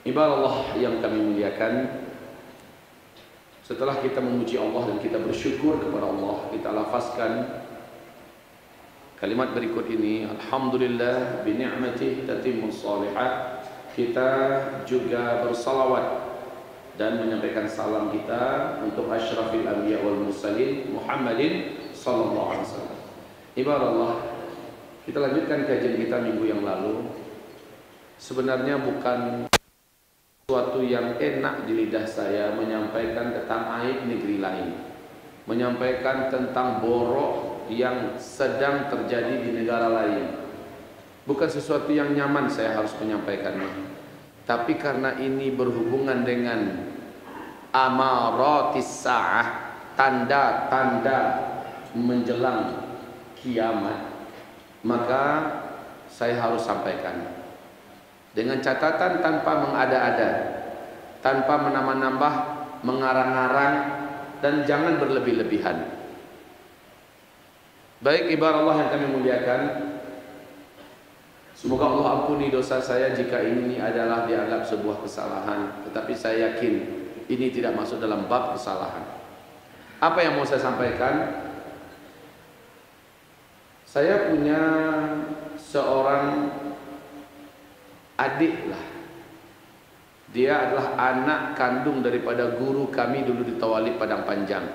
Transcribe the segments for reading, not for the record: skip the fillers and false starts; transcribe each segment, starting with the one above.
Ibarat Allah yang kami muliakan, setelah kita memuji Allah dan kita bersyukur kepada Allah, kita lafazkan kalimat berikut ini, alhamdulillah bi ni'matih tatimmus shalihat. Kita juga bersalawat dan menyampaikan salam kita untuk asyrafil anbiya wal mursalin Muhammadin sallallahu alaihi wasallam. Ibarat Allah, kita lanjutkan kajian kita minggu yang lalu. Sebenarnya bukan suatu yang enak di lidah saya menyampaikan tentang aib negeri lain, menyampaikan tentang borok yang sedang terjadi di negara lain. Bukan sesuatu yang nyaman saya harus menyampaikannya, tapi karena ini berhubungan dengan amaratis sa'ah, tanda-tanda menjelang kiamat, maka saya harus sampaikan dengan catatan tanpa mengada-ada, tanpa menambah-nambah, mengarang-arang, dan jangan berlebih-lebihan. Baik ibarat Allah yang kami muliakan, semoga Allah ampuni dosa saya jika ini adalah dianggap sebuah kesalahan, tetapi saya yakin ini tidak masuk dalam bab kesalahan. Apa yang mau saya sampaikan? Saya punya seorang adik lah. Dia adalah anak kandung daripada guru kami dulu di Tawalib Padang Panjang.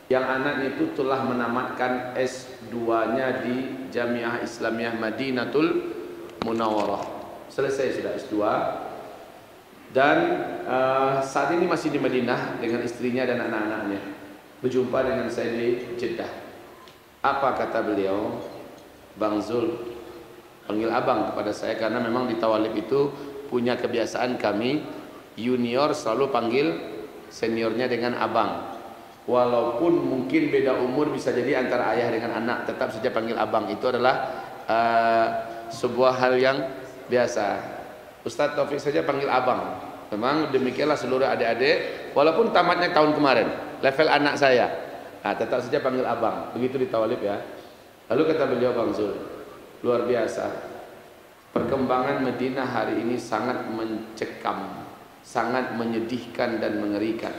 Yang anaknya itu telah menamatkan S2-nya di Jamiah Islamiyah Madinatul Munawwarah. Selesai sudah S2. Dan saat ini masih di Madinah dengan istrinya dan anak-anaknya. Berjumpa dengan saya di Jeddah. Apa kata beliau? Bang Zul, panggil abang kepada saya karena memang di Tawalib itu punya kebiasaan kami junior selalu panggil seniornya dengan abang. Walaupun mungkin beda umur, bisa jadi antara ayah dengan anak, tetap saja panggil abang. Itu adalah sebuah hal yang biasa. Ustadz Taufik saja panggil abang. Memang demikianlah seluruh adik-adik, walaupun tamatnya tahun kemarin, level anak saya, tetap saja panggil abang. Begitu di Tawalib ya. Lalu kata beliau, Bang Zul, luar biasa. Perkembangan Madinah hari ini sangat mencekam, sangat menyedihkan dan mengerikan.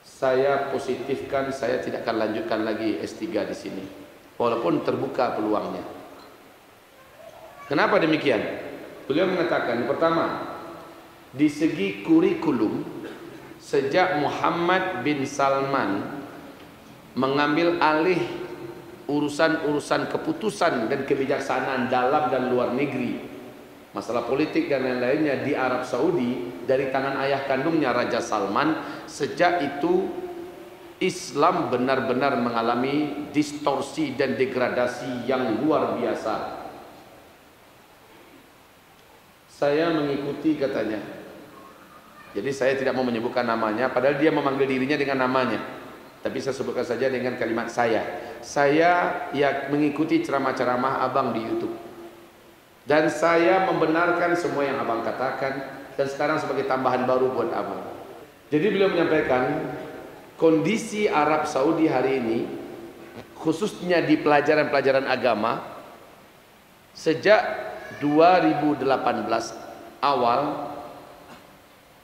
Saya positifkan, saya tidak akan lanjutkan lagi S3 di sini, walaupun terbuka peluangnya. Kenapa demikian? Beliau mengatakan, pertama, di segi kurikulum, sejak Muhammad bin Salman mengambil alih urusan-urusan keputusan dan kebijaksanaan dalam dan luar negeri, masalah politik dan lain-lainnya di Arab Saudi dari tangan ayah kandungnya Raja Salman, sejak itu Islam benar-benar mengalami distorsi dan degradasi yang luar biasa. Saya mengikuti katanya. Jadi saya tidak mau menyebutkan namanya, padahal dia memanggil dirinya dengan namanya. Tapi saya sebutkan saja dengan kalimat saya. Saya ya mengikuti ceramah-ceramah abang di YouTube. Dan saya membenarkan semua yang abang katakan. Dan sekarang sebagai tambahan baru buat abang. Jadi beliau menyampaikan kondisi Arab Saudi hari ini, khususnya di pelajaran-pelajaran agama, sejak 2018 awal,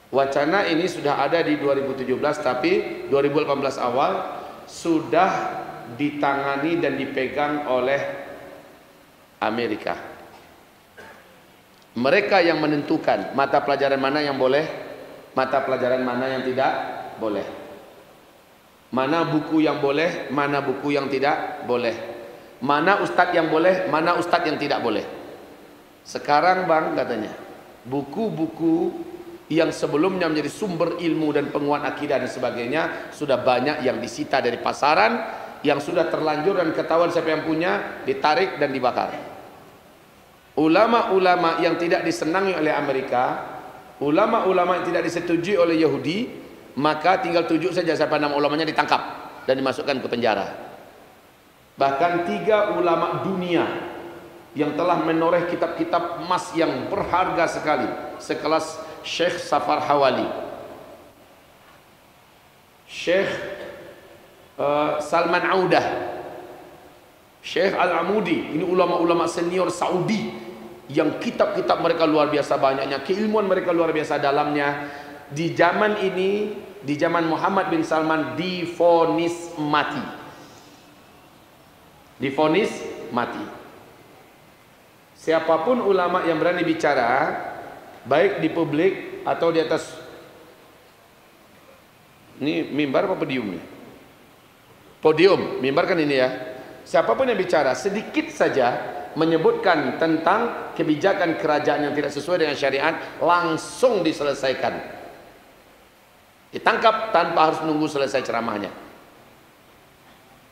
wacana ini sudah ada di 2017, tapi 2018 awal sudah ditangani dan dipegang oleh Amerika. Mereka yang menentukan mata pelajaran mana yang boleh, mata pelajaran mana yang tidak boleh, mana buku yang boleh, mana buku yang tidak boleh, mana ustadz yang boleh, mana ustadz yang tidak boleh. Sekarang bang, katanya, buku-buku yang sebelumnya menjadi sumber ilmu dan penguat akidah dan sebagainya sudah banyak yang disita dari pasaran, yang sudah terlanjur dan ketahuan siapa yang punya, ditarik dan dibakar. Ulama-ulama yang tidak disenangi oleh Amerika, ulama-ulama yang tidak disetujui oleh Yahudi, maka tinggal tunjuk saja siapa nama ulamanya, ditangkap dan dimasukkan ke penjara. Bahkan 3 ulama dunia yang telah menoreh kitab-kitab emas yang berharga sekali, sekelas Syekh Safar Hawali, Syekh Salman Audah, Syekh Al-Amudi, ini ulama-ulama senior Saudi yang kitab-kitab mereka luar biasa banyaknya, keilmuan mereka luar biasa dalamnya. Di zaman ini, di zaman Muhammad bin Salman, divonis mati. Divonis mati. Siapapun ulama yang berani bicara, baik di publik atau di atas, ini mimbar apa podium nih? Podium, mimbar kan ini ya. Siapapun yang bicara sedikit saja menyebutkan tentang kebijakan kerajaan yang tidak sesuai dengan syariat, langsung diselesaikan. Ditangkap tanpa harus menunggu selesai ceramahnya.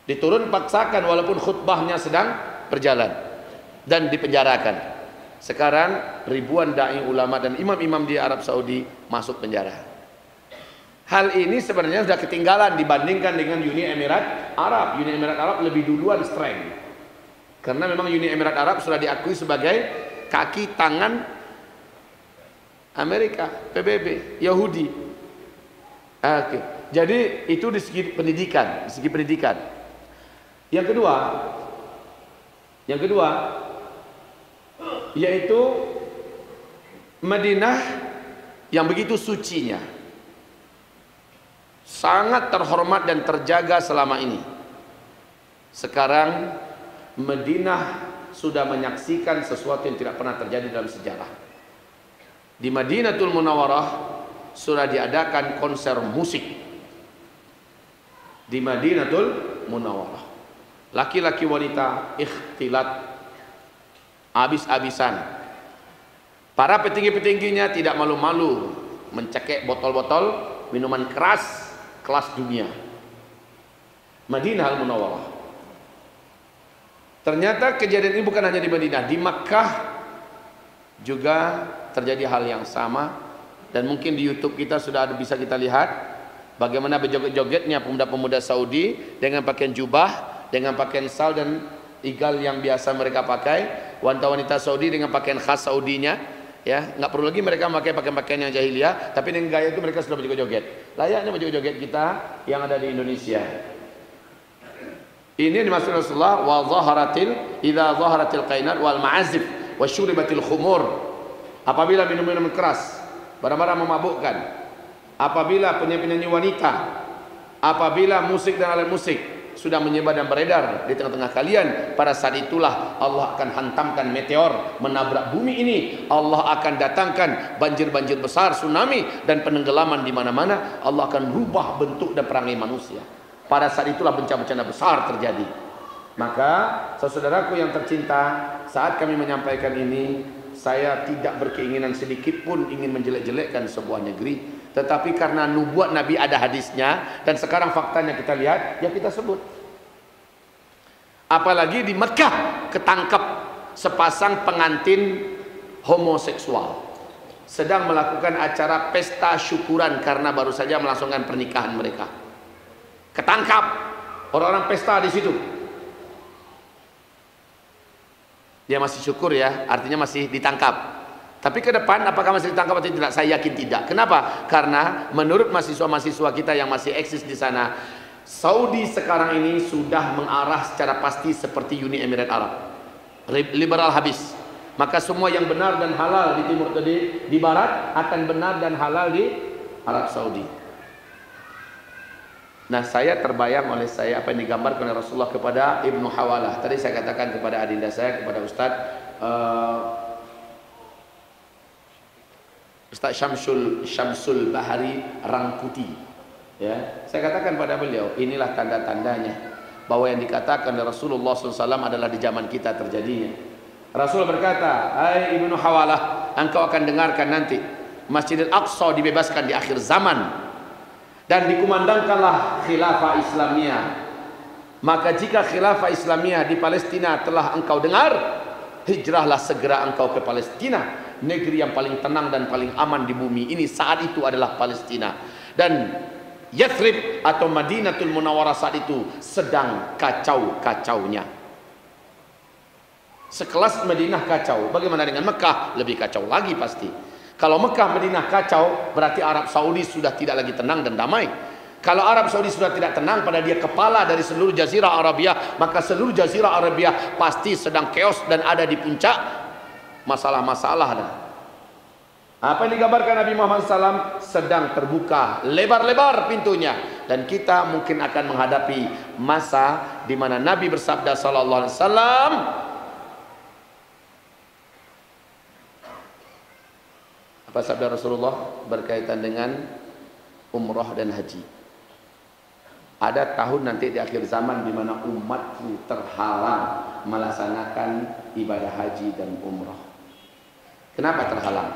Diturun paksakan walaupun khutbahnya sedang berjalan, dan dipenjarakan. Sekarang ribuan dai ulama dan imam-imam di Arab Saudi masuk penjara. Hal ini sebenarnya sudah ketinggalan dibandingkan dengan Uni Emirat Arab. Uni Emirat Arab lebih duluan strength, karena memang Uni Emirat Arab sudah diakui sebagai kaki tangan Amerika, PBB, Yahudi. Oke. Jadi itu di segi pendidikan, di segi pendidikan. Yang kedua yaitu Madinah yang begitu sucinya, sangat terhormat dan terjaga selama ini. Sekarang Madinah sudah menyaksikan sesuatu yang tidak pernah terjadi dalam sejarah. Di Madinatul Munawwarah sudah diadakan konser musik. Di Madinatul Munawwarah, laki-laki wanita ikhtilat habis-habisan. Para petinggi-petingginya tidak malu-malu mencekik botol-botol minuman keras kelas dunia. Madinah Al-Munawwarah. Ternyata kejadian ini bukan hanya di Madinah, di Makkah juga terjadi hal yang sama. Dan mungkin di YouTube kita sudah bisa kita lihat bagaimana berjoget-jogetnya pemuda-pemuda Saudi dengan pakaian jubah, dengan pakaian sal dan igal yang biasa mereka pakai. Wanita-wanita Saudi dengan pakaian khas Saudinya, ya, nggak perlu lagi mereka memakai pakaian yang jahiliyah, tapi dengan gaya itu mereka sudah berjoget-joget. Layaknya berjoget-joget kita yang ada di Indonesia. Ini dimaksud Rasulullah, wa zaharatil idza zaharatil qainat wal ma'azif wa syuribatil khumur. Apabila minum-minum keras, barang-barang memabukkan, apabila penyanyi-penyanyi wanita, apabila musik dan alat musik sudah menyebar dan beredar di tengah-tengah kalian, pada saat itulah Allah akan hantamkan meteor menabrak bumi ini. Allah akan datangkan banjir-banjir besar, tsunami dan penenggelaman di mana-mana. Allah akan rubah bentuk dan perangai manusia. Pada saat itulah bencana-bencana besar terjadi. Maka saudaraku yang tercinta, saat kami menyampaikan ini, saya tidak berkeinginan sedikit pun ingin menjelek-jelekkan sebuah negeri, tetapi karena nubuat Nabi ada hadisnya, dan sekarang faktanya kita lihat, ya kita sebut. Apalagi di Mekah ketangkap sepasang pengantin homoseksual sedang melakukan acara pesta syukuran karena baru saja melangsungkan pernikahan mereka. Ketangkap, orang-orang pesta di situ. Dia masih syukur ya, artinya masih ditangkap. Tapi ke depan apakah masih ditangkap atau tidak? Saya yakin tidak. Kenapa? Karena menurut mahasiswa-mahasiswa kita yang masih eksis di sana, Saudi sekarang ini sudah mengarah secara pasti seperti Uni Emirat Arab, liberal habis. Maka semua yang benar dan halal di timur tadi, di barat, akan benar dan halal di Arab Saudi. Nah, saya terbayang oleh saya apa yang digambarkan oleh Rasulullah kepada Ibnu Hawalah. Tadi saya katakan kepada adinda saya, kepada Ustaz Syamsul Bahari Rangkuti. Ya, saya katakan pada beliau, inilah tanda-tandanya bahwa yang dikatakan oleh Rasulullah SAW adalah di zaman kita terjadinya. Rasul berkata, "Hai Ibnu Hawalah, engkau akan dengarkan nanti Masjidil Aqsa dibebaskan di akhir zaman. Dan dikumandangkanlah khilafah Islamiyah. Maka jika khilafah Islamiyah di Palestina telah engkau dengar, hijrahlah segera engkau ke Palestina, negeri yang paling tenang dan paling aman di bumi ini saat itu adalah Palestina. Dan Yathrib atau Madinatul Munawwarah saat itu sedang kacau-kacaunya. Sekelas Madinah kacau, bagaimana dengan Mekah? Lebih kacau lagi pasti. Kalau Mekah, Madinah kacau, berarti Arab Saudi sudah tidak lagi tenang dan damai. Kalau Arab Saudi sudah tidak tenang pada dia kepala dari seluruh Jazirah Arabia, maka seluruh Jazirah Arabia pasti sedang chaos dan ada di puncak masalah-masalah. Apa yang digambarkan Nabi Muhammad SAW sedang terbuka lebar-lebar pintunya, dan kita mungkin akan menghadapi masa di mana Nabi bersabda sallallahu alaihi wasallam, apa sabda Rasulullah berkaitan dengan umrah dan haji? Ada tahun nanti di akhir zaman di mana umatku terhalang melaksanakan ibadah haji dan umrah. Kenapa terhalang?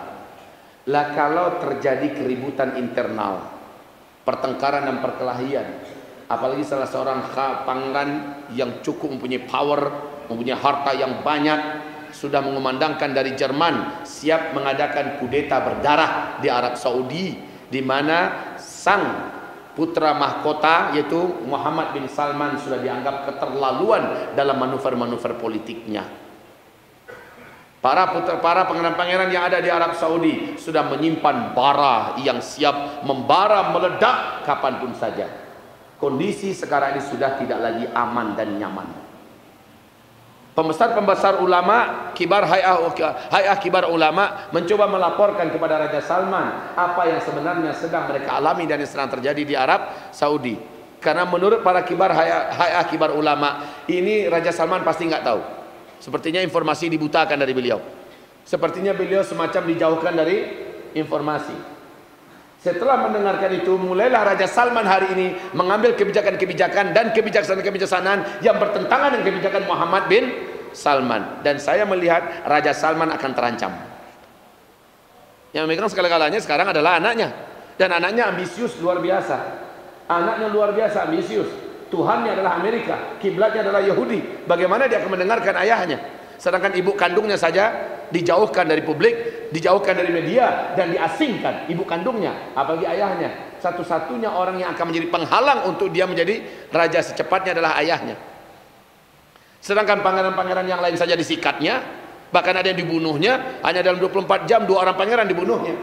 Lah kalau terjadi keributan internal, pertengkaran dan perkelahian, apalagi salah seorang pangeran yang cukup mempunyai power, mempunyai harta yang banyak, sudah mengumandangkan dari Jerman siap mengadakan kudeta berdarah di Arab Saudi, di mana sang putra mahkota yaitu Muhammad bin Salman sudah dianggap keterlaluan dalam manuver-manuver politiknya. Para pangeran-pangeran yang ada di Arab Saudi sudah menyimpan bara yang siap membara meledak kapanpun saja. Kondisi sekarang ini sudah tidak lagi aman dan nyaman. Pembesar-pembesar ulama, hay'ah kibar ulama mencoba melaporkan kepada Raja Salman apa yang sebenarnya sedang mereka alami dan yang sedang terjadi di Arab Saudi. Karena menurut para hay'ah kibar ulama, ini Raja Salman pasti nggak tahu. Sepertinya informasi dibutakan dari beliau. Sepertinya beliau semacam dijauhkan dari informasi. Setelah mendengarkan itu, mulailah Raja Salman hari ini mengambil kebijakan-kebijakan dan kebijaksanaan-kebijaksanaan yang bertentangan dengan kebijakan Muhammad bin Salman. Dan saya melihat Raja Salman akan terancam. Yang memegang segala-galanya sekarang adalah anaknya. Dan anaknya ambisius luar biasa. Anaknya luar biasa ambisius. Tuhannya adalah Amerika, kiblatnya adalah Yahudi. Bagaimana dia akan mendengarkan ayahnya? Sedangkan ibu kandungnya saja dijauhkan dari publik, dijauhkan dari media, dan diasingkan ibu kandungnya, apalagi ayahnya. Satu-satunya orang yang akan menjadi penghalang untuk dia menjadi raja secepatnya adalah ayahnya. Sedangkan pangeran-pangeran yang lain saja disikatnya, bahkan ada yang dibunuhnya. Hanya dalam 24 jam 2 orang pangeran dibunuhnya.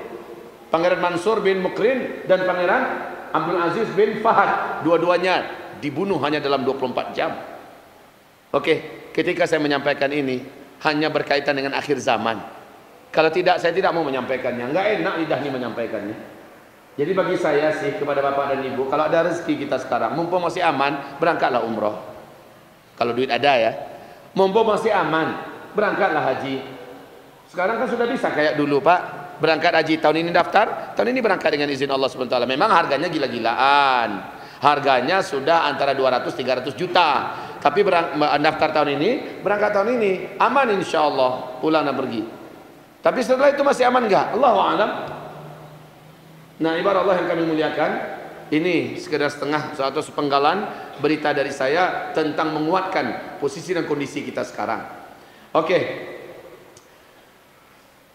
Pangeran Mansur bin Mukrin dan Pangeran Abdul Aziz bin Fahad, dua-duanya dibunuh hanya dalam 24 jam. Oke, ketika saya menyampaikan ini hanya berkaitan dengan akhir zaman. Kalau tidak, saya tidak mau menyampaikannya. Enggak enak lidah ini menyampaikannya. Jadi bagi saya sih kepada bapak dan ibu, kalau ada rezeki kita sekarang, mumpung masih aman, berangkatlah umroh. Kalau duit ada ya. Mumpung masih aman, berangkatlah haji. Sekarang kan sudah bisa kayak dulu Pak. Berangkat haji tahun ini daftar, tahun ini berangkat dengan izin Allah SWT. Memang harganya gila-gilaan. Harganya sudah antara 200-300 juta. Tapi daftar tahun ini, berangkat tahun ini, aman insya Allah, pulang dan pergi. Tapi setelah itu masih aman enggak? Allahu a'lam. Nah, ibarat Allah yang kami muliakan, ini sekedar setengah atau sepenggalan berita dari saya tentang menguatkan posisi dan kondisi kita sekarang. Oke.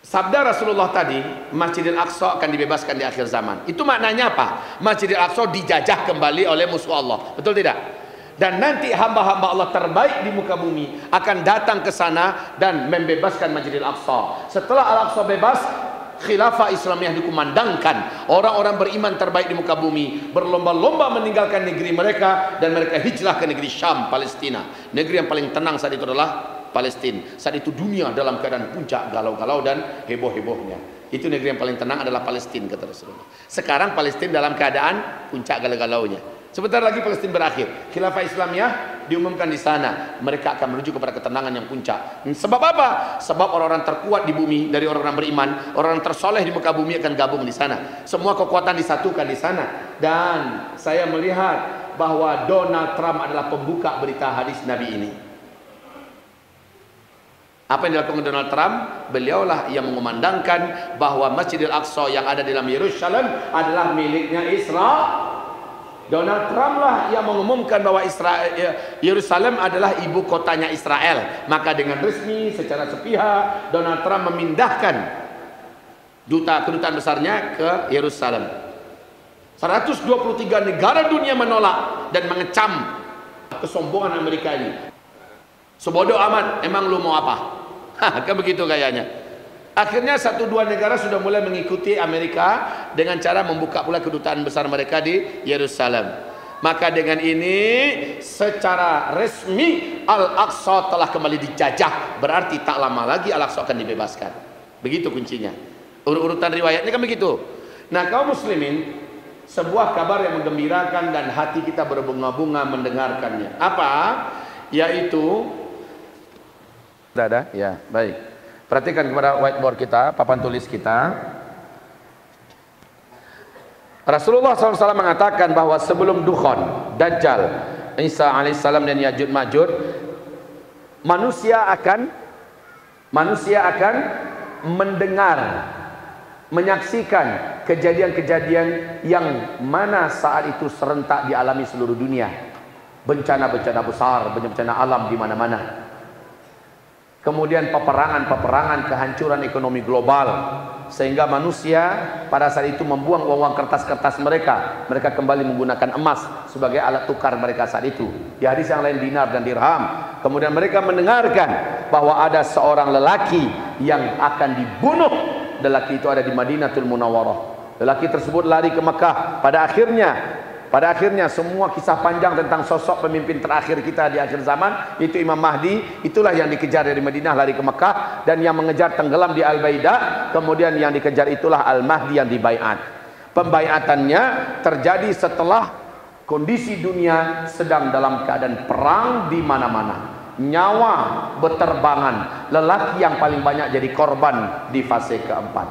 Sabda Rasulullah tadi, Masjidil Aqsa akan dibebaskan di akhir zaman. Itu maknanya apa? Masjidil Aqsa dijajah kembali oleh musuh Allah. Betul tidak? Dan nanti hamba-hamba Allah terbaik di muka bumi akan datang ke sana dan membebaskan Masjidil Aqsa. Setelah Al-Aqsa bebas, khilafah Islamiyah dikumandangkan. Orang-orang beriman terbaik di muka bumi berlomba-lomba meninggalkan negeri mereka dan mereka hijrah ke negeri Syam, Palestina. Negeri yang paling tenang saat itu adalah Palestina. Saat itu dunia dalam keadaan puncak galau-galau dan heboh-hebohnya. Itu negeri yang paling tenang adalah Palestina, kata Rasulullah. Sekarang Palestina dalam keadaan puncak galau-galaunya. Sebentar lagi Palestina berakhir. Khilafah Islamiyah diumumkan di sana. Mereka akan menuju kepada ketenangan yang puncak. Sebab apa? Sebab orang-orang terkuat di bumi dari orang-orang beriman, orang-orang tersoleh di muka bumi akan gabung di sana. Semua kekuatan disatukan di sana. Dan saya melihat bahwa Donald Trump adalah pembuka berita hadis Nabi ini. Apa yang dilakukan Donald Trump? Beliaulah yang mengumandangkan bahwa Masjidil Aqsa yang ada di dalam Yerusalem adalah miliknya Israel. Donald Trump lah yang mengumumkan bahwa Yerusalem adalah ibu kotanya Israel. Maka dengan resmi secara sepihak Donald Trump memindahkan kedutaan besarnya ke Yerusalem. 123 negara dunia menolak dan mengecam kesombongan Amerika ini. Sebodoh amat, emang lu mau apa? Kan begitu kayaknya. Akhirnya 1-2 negara sudah mulai mengikuti Amerika dengan cara membuka pula kedutaan besar mereka di Yerusalem. Maka dengan ini secara resmi Al-Aqsa telah kembali dijajah. Berarti tak lama lagi Al-Aqsa akan dibebaskan. Begitu kuncinya. Urutan riwayatnya kan begitu. Nah, kaum muslimin, sebuah kabar yang menggembirakan dan hati kita berbunga-bunga mendengarkannya. Apa? Yaitu ada? Ya, baik. Perhatikan kepada whiteboard kita, papan tulis kita. Rasulullah SAW mengatakan bahwa sebelum Dukhan, Dajjal, Isa alaihissalam dan Ya'juj Ma'juj, manusia akan mendengar, menyaksikan kejadian-kejadian yang mana saat itu serentak dialami seluruh dunia. Bencana-bencana besar, bencana alam di mana-mana. Kemudian peperangan, kehancuran ekonomi global, sehingga manusia pada saat itu membuang uang kertas-kertas mereka. Mereka kembali menggunakan emas sebagai alat tukar mereka saat itu. Di hadis yang lain dinar dan dirham. Kemudian mereka mendengarkan bahwa ada seorang lelaki yang akan dibunuh. Lelaki itu ada di Madinatul Munawwarah. Lelaki tersebut lari ke Mekah. Pada akhirnya semua kisah panjang tentang sosok pemimpin terakhir kita di akhir zaman, itu Imam Mahdi. Itulah yang dikejar dari Madinah lari ke Mekah, dan yang mengejar tenggelam di Al-Baidah. Kemudian yang dikejar itulah Al-Mahdi yang dibaiat. Pembaiatannya terjadi setelah kondisi dunia sedang dalam keadaan perang di mana-mana. Nyawa berterbangan, lelaki yang paling banyak jadi korban di fase keempat.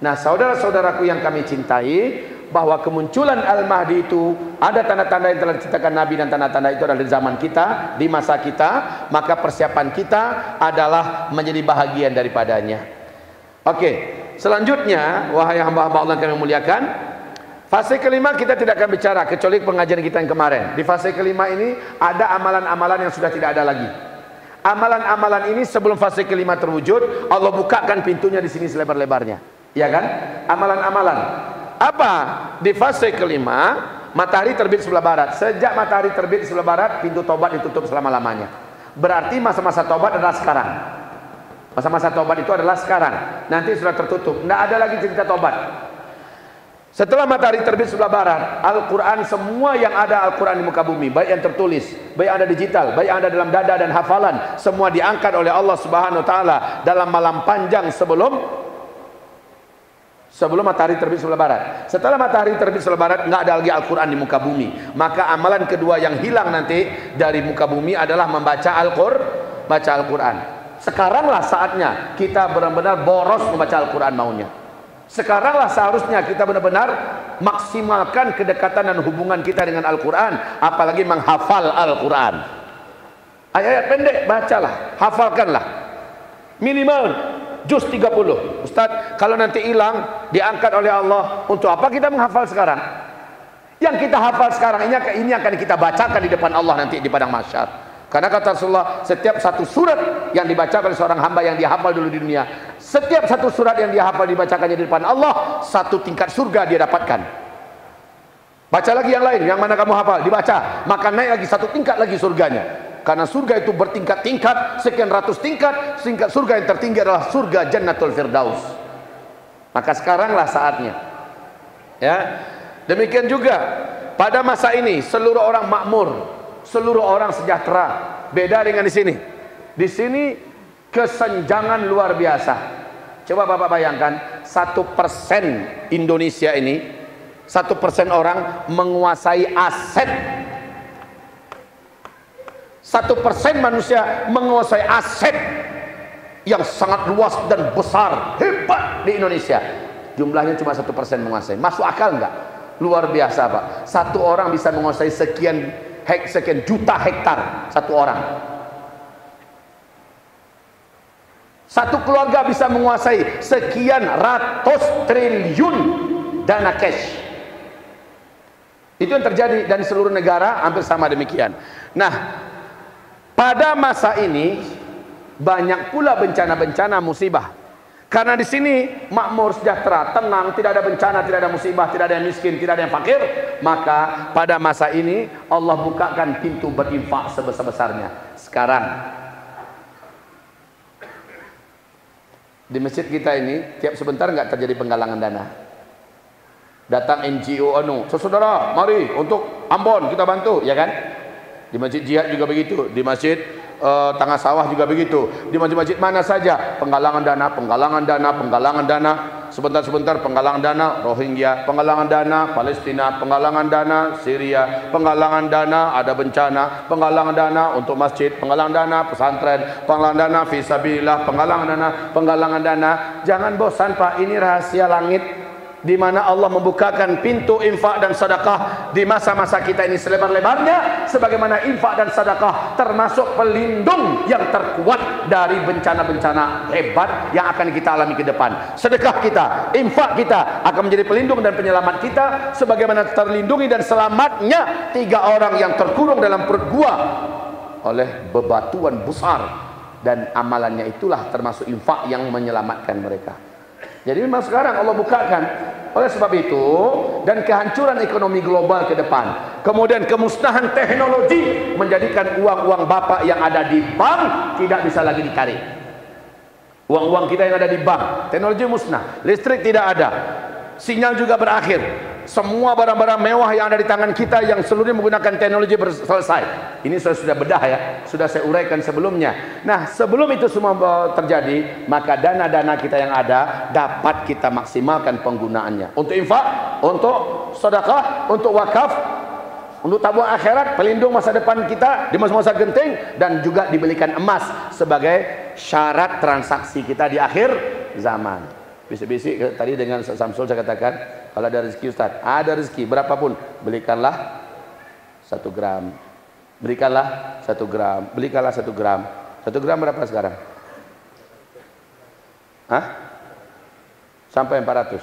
Nah, saudara-saudaraku yang kami cintai, bahwa kemunculan Al-Mahdi itu ada tanda-tanda yang telah diceritakan Nabi, dan tanda-tanda itu adalah di zaman kita, di masa kita. Maka persiapan kita adalah menjadi bahagian daripadanya. Oke, selanjutnya wahai hamba-hamba Allah yang kami muliakan, fase kelima kita tidak akan bicara kecuali pengajian kita yang kemarin. Di fase kelima ini ada amalan-amalan yang sudah tidak ada lagi. Amalan-amalan ini sebelum fase kelima terwujud, Allah bukakan pintunya di sini selebar-lebarnya. Ya kan? Amalan-amalan apa? Di fase kelima, matahari terbit sebelah barat. Sejak matahari terbit di sebelah barat, pintu tobat ditutup selama-lamanya. Berarti masa-masa tobat adalah sekarang. Masa-masa tobat itu adalah sekarang. Nanti sudah tertutup, tidak ada lagi cerita tobat. Setelah matahari terbit sebelah barat, Al-Quran, semua yang ada Al-Quran di muka bumi, baik yang tertulis, baik yang ada digital, baik yang ada dalam dada dan hafalan, semua diangkat oleh Allah Subhanahu Wa Taala dalam malam panjang sebelum matahari terbit sebelah barat. Setelah matahari terbit sebelah barat, nggak ada lagi Al-Quran di muka bumi. Maka amalan kedua yang hilang nanti dari muka bumi adalah membaca Al-Quran. Sekaranglah saatnya kita benar-benar boros membaca Al-Quran maunya. Sekaranglah seharusnya kita benar-benar maksimalkan kedekatan dan hubungan kita dengan Al-Quran, apalagi menghafal Al-Quran. Ayat-ayat pendek bacalah, hafalkanlah. Minimal juz 30. Ustaz, kalau nanti hilang diangkat oleh Allah, untuk apa kita menghafal sekarang? Yang kita hafal sekarang ini akan kita bacakan di depan Allah nanti di padang mahsyar. Karena kata Rasulullah, setiap satu surat yang dibaca oleh seorang hamba yang dia hafal dulu di dunia, setiap satu surat yang dia hafal dibacakannya di depan Allah, satu tingkat surga dia dapatkan. Baca lagi yang lain, yang mana kamu hafal, dibaca, maka naik lagi satu tingkat lagi surganya. Karena surga itu bertingkat-tingkat, sekian ratus tingkat. Tingkat surga yang tertinggi adalah surga Jannatul Firdaus. Maka sekaranglah saatnya. Ya, demikian juga pada masa ini seluruh orang makmur, seluruh orang sejahtera. Beda dengan di sini. Di sini kesenjangan luar biasa. Coba Bapak bayangkan, 1% Indonesia ini, 1% orang menguasai aset. 1% manusia menguasai aset yang sangat luas dan besar, hebat di Indonesia. Jumlahnya cuma 1% menguasai. Masuk akal enggak? Luar biasa Pak. Satu orang bisa menguasai sekian juta hektar. Satu orang. Satu keluarga bisa menguasai sekian ratus triliun dana cash. Itu yang terjadi dan di seluruh negara hampir sama demikian. Nah, pada masa ini banyak pula bencana-bencana musibah. Karena di sini makmur, sejahtera, tenang, tidak ada bencana, tidak ada musibah, tidak ada yang miskin, tidak ada yang fakir, maka pada masa ini Allah bukakan pintu berinfak sebesar-besarnya. Sekarang di masjid kita ini tiap sebentar nggak terjadi penggalangan dana. Datang NGO saudara, mari untuk Ambon kita bantu, ya kan? Di Masjid Jihad juga begitu, di Masjid Tengah Sawah juga begitu, di masjid-masjid mana saja penggalangan dana, sebentar penggalangan dana Rohingya, penggalangan dana Palestina, penggalangan dana Syria, penggalangan dana ada bencana, penggalangan dana untuk masjid, penggalangan dana pesantren, penggalangan dana fisabilillah, penggalangan dana. Jangan bosan Pak, ini rahasia langit di mana Allah membukakan pintu infak dan sedekah di masa-masa kita ini selebar-lebarnya, sebagaimana infak dan sedekah termasuk pelindung yang terkuat dari bencana-bencana hebat yang akan kita alami ke depan. Sedekah kita, infak kita akan menjadi pelindung dan penyelamat kita, sebagaimana terlindungi dan selamatnya 3 orang yang terkurung dalam perut gua oleh bebatuan besar, dan amalannya itulah termasuk infak yang menyelamatkan mereka. Jadi memang sekarang Allah bukakan. Oleh sebab itu, dan kehancuran ekonomi global ke depan, kemudian kemusnahan teknologi menjadikan uang-uang bapak yang ada di bank tidak bisa lagi ditarik. Uang-uang kita yang ada di bank, teknologi musnah, listrik tidak ada, sinyal juga berakhir. Semua barang-barang mewah yang ada di tangan kita yang seluruhnya menggunakan teknologi selesai. Ini saya sudah bedah ya, sudah saya uraikan sebelumnya. Nah, sebelum itu semua terjadi, maka dana-dana kita yang ada dapat kita maksimalkan penggunaannya untuk infak, untuk sedekah, untuk wakaf, untuk tabung akhirat, pelindung masa depan kita di masa-masa genting, dan juga dibelikan emas sebagai syarat transaksi kita di akhir zaman. Bisik-bisik tadi dengan Samsul saya katakan, kalau ada rezeki Ustaz, ada rezeki berapapun, belikanlah 1 gram, berikanlah 1 gram, belikanlah 1 gram. 1 gram berapa sekarang? Hah? Sampai 400?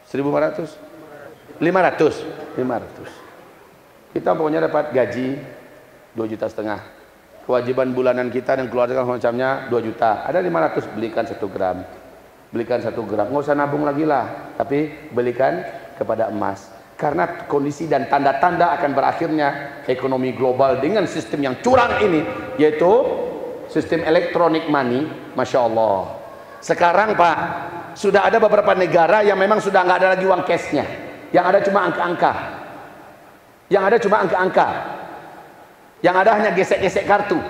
1.400? 500? Kita pokoknya dapat gaji 2,5 juta. Kewajiban bulanan kita dan keluarga macamnya 2 juta. Ada 500, belikan 1 gram. Belikan 1 gram. Nggak usah nabung lagi lah, tapi belikan kepada emas. Karena kondisi dan tanda-tanda akan berakhirnya ekonomi global dengan sistem yang curang ini, yaitu sistem electronic money. Masya Allah. Sekarang Pak, sudah ada beberapa negara yang memang sudah nggak ada lagi uang cashnya. Yang ada cuma angka-angka. Yang ada hanya gesek-gesek kartu.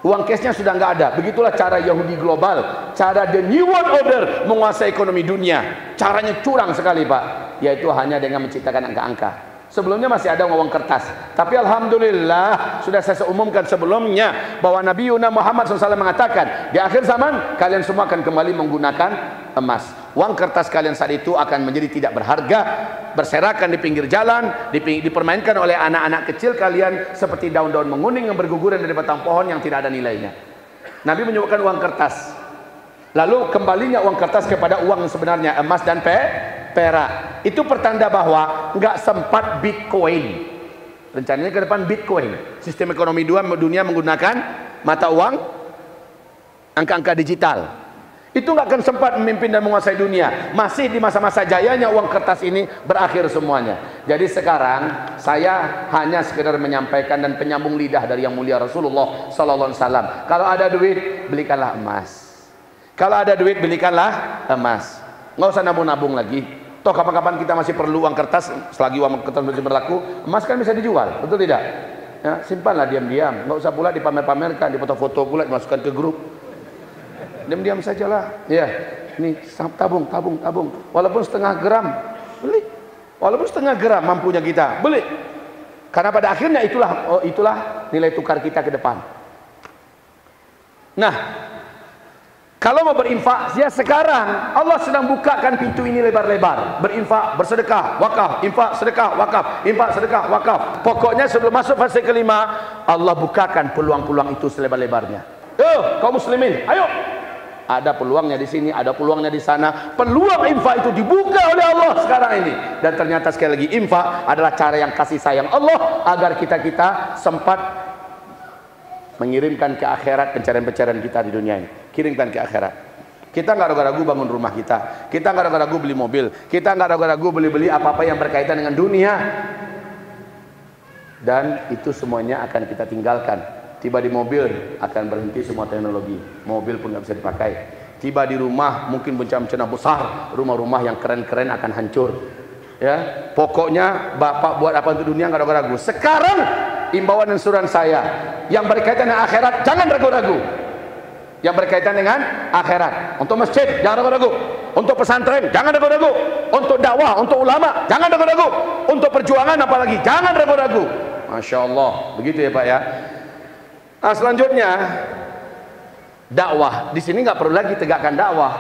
Uang cashnya sudah nggak ada. Begitulah cara Yahudi global, cara the new world order menguasai ekonomi dunia. Caranya curang sekali Pak, yaitu hanya dengan menciptakan angka-angka. Sebelumnya masih ada uang kertas, tapi alhamdulillah sudah saya umumkan sebelumnya bahwa Nabi Muhammad SAW mengatakan di akhir zaman kalian semua akan kembali menggunakan emas. Uang kertas kalian saat itu akan menjadi tidak berharga, berserakan di pinggir jalan, dipermainkan oleh anak-anak kecil kalian seperti daun-daun menguning yang berguguran dari batang pohon yang tidak ada nilainya. Nabi menyebutkan uang kertas, lalu kembalinya uang kertas kepada uang yang sebenarnya, emas dan perak. Itu pertanda bahwa nggak sempat Bitcoin. Rencananya ke depan Bitcoin, sistem ekonomi dunia menggunakan mata uang angka-angka digital. Itu nggak akan sempat memimpin dan menguasai dunia. Masih di masa-masa jayanya uang kertas ini berakhir semuanya. Jadi sekarang saya hanya sekedar menyampaikan dan penyambung lidah dari yang mulia Rasulullah Sallallahu Alaihi Wasallam. Kalau ada duit, belikanlah emas. Kalau ada duit, belikanlah emas. Nggak usah nabung-nabung lagi. Toh kapan-kapan kita masih perlu uang kertas, selagi uang kertas masih berlaku, emas kan bisa dijual, betul tidak? Ya, simpanlah diam-diam, nggak usah pula dipamer-pamerkan, difoto-foto pula, dimasukkan ke grup. Diam-diam sajalah. Ya, ini tabung. Walaupun setengah gram, beli. Walaupun setengah gram mampunya kita, beli. Karena pada akhirnya itulah nilai tukar kita ke depan. Nah, kalau mau berinfak, ya sekarang Allah sedang bukakan pintu ini lebar-lebar. Berinfak, bersedekah, wakaf, infak, sedekah, wakaf, infak, sedekah, wakaf. Pokoknya sebelum masuk fase kelima, Allah bukakan peluang-peluang itu selebar-lebarnya. Kaum muslimin, ayo. Ada peluangnya di sini, ada peluangnya di sana. Peluang infak itu dibuka oleh Allah sekarang ini. Dan ternyata sekali lagi infak adalah cara yang kasih sayang Allah agar kita sempat mengirimkan ke akhirat pencarian-pencarian kita di dunia ini. Kirimkan ke akhirat. Kita nggak ragu-ragu bangun rumah kita. Kita nggak ragu-ragu beli mobil. Kita nggak ragu-ragu beli apa-apa yang berkaitan dengan dunia. Dan itu semuanya akan kita tinggalkan. Tiba di mobil akan berhenti semua teknologi. Mobil pun nggak bisa dipakai. tiba di rumah mungkin bencana-bencana besar, rumah-rumah yang keren-keren akan hancur. Ya, pokoknya bapak buat apa untuk dunia nggak ragu-ragu. Sekarang imbauan dan suruhan saya yang berkaitan dengan akhirat jangan ragu-ragu. Yang berkaitan dengan akhirat, untuk masjid jangan ragu-ragu, untuk pesantren jangan ragu-ragu, untuk dakwah, untuk ulama jangan ragu-ragu, untuk perjuangan apalagi jangan ragu-ragu. Masya Allah, begitu ya Pak ya. Nah, selanjutnya dakwah di sini nggak perlu lagi tegakkan dakwah.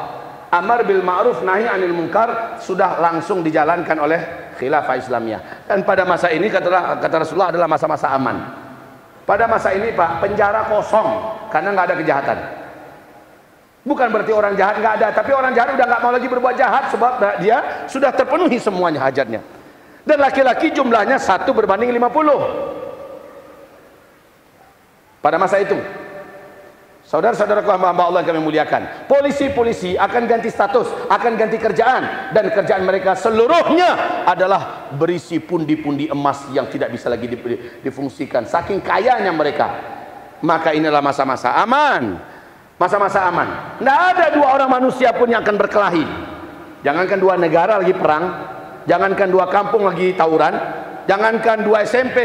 Amar bil ma'ruf nahi anil munkar sudah langsung dijalankan oleh khilafah Islamiyah. Dan pada masa ini kata Rasulullah adalah masa-masa aman. Pada masa ini Pak, penjara kosong karena nggak ada kejahatan. Bukan berarti orang jahat nggak ada, tapi orang jahat udah nggak mau lagi berbuat jahat sebab dia sudah terpenuhi semuanya hajatnya. Dan laki-laki jumlahnya 1 berbanding 50. Pada masa itu, saudara-saudaraku hamba-hamba Allah yang kami muliakan, polisi-polisi akan ganti status, akan ganti kerjaan, dan kerjaan mereka seluruhnya adalah berisi pundi-pundi emas yang tidak bisa lagi difungsikan, saking kayanya mereka. Maka inilah masa-masa aman. Masa-masa aman. Tidak ada 2 orang manusia pun yang akan berkelahi. Jangankan 2 negara lagi perang, jangankan 2 kampung lagi tawuran, jangankan 2 SMP